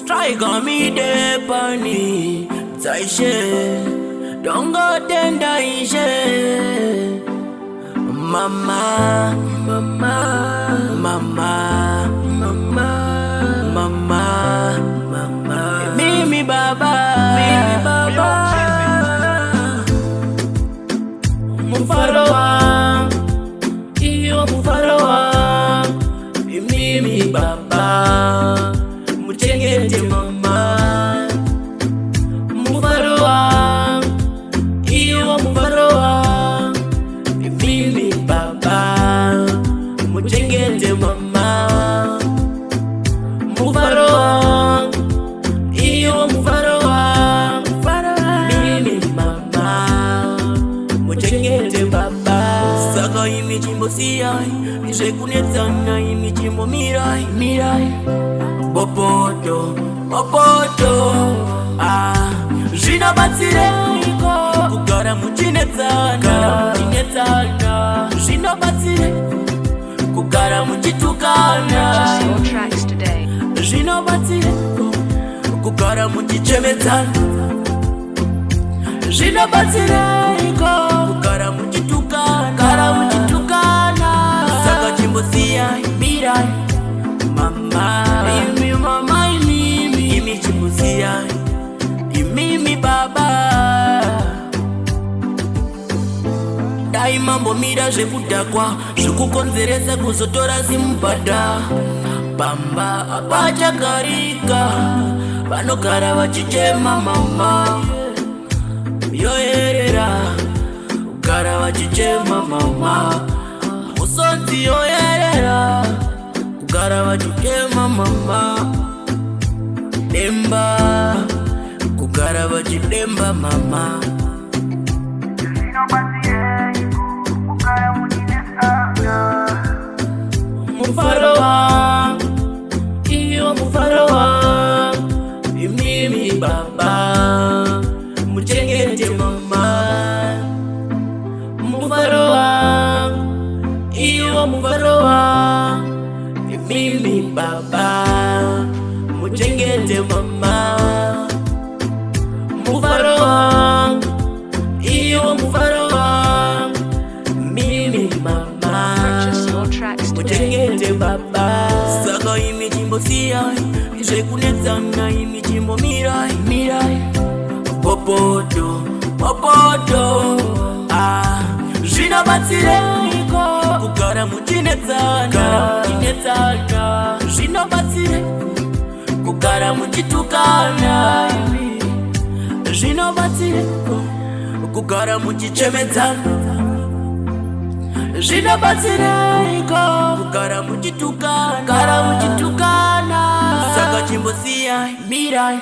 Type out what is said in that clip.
Striker me de pani Dzaishe don't go then Dzaishe. Mama, mama, mama, mama, mama, mama. Mimi baba, mimi baba. Mufaro wangu, iyo mufaro wangu. Mimi baba, muchengete mama. Mufaro wangu, iyo mufaro wangu. Mimi baba, muchengete mama. Mufaro wangu, iyo mufaro wangu. Mimi mama, muchengete baba. Saka imichimbo siyai, nishekunetsana imichimbo mirai, mirai. Bopoto, bopoto, zvinobatsire kugara muchinetsana, muchinetsana. Zvinobatsire kugara muchitukana, zvinobatsire kugara muchichemedzana, zvinobatsire kugara muchitukana, muchitukana. Saka chimbosiyai mirai mama, imi mama, imi chimbosiyai imimi baba. Dai mambo mira zvekudhakwa zvekukonzeresa kuzotora zimbada. Pamba apachagarika vanogara vachichema mama, yoyerera kugara vachichema mama. Musonzi yoyerera kugara vachichema mama. Demba kugara vachidemba mama. Mufaro wangu, iyo mufaro wangu. Mimi baba, muchengete mama. Mufaro wangu, iyo mufaro wangu. Mimi baba, muchengete mama. Mufaro wangu, iyo mufaro wangu. Mimi mama, muchengete baba. Saka imichimbo siyai, zvekunetsana imichimbo mirai, mirai. Popoto, popoto, zvinobatsire kugara muchinetsana, muchinetsana. Zvinobatsire kugara muchitukana, zvinobatsire kugara muchichemedzana, zvinobatsire kugara muchitukana, muchitukana. Saka chimbosiyai mirai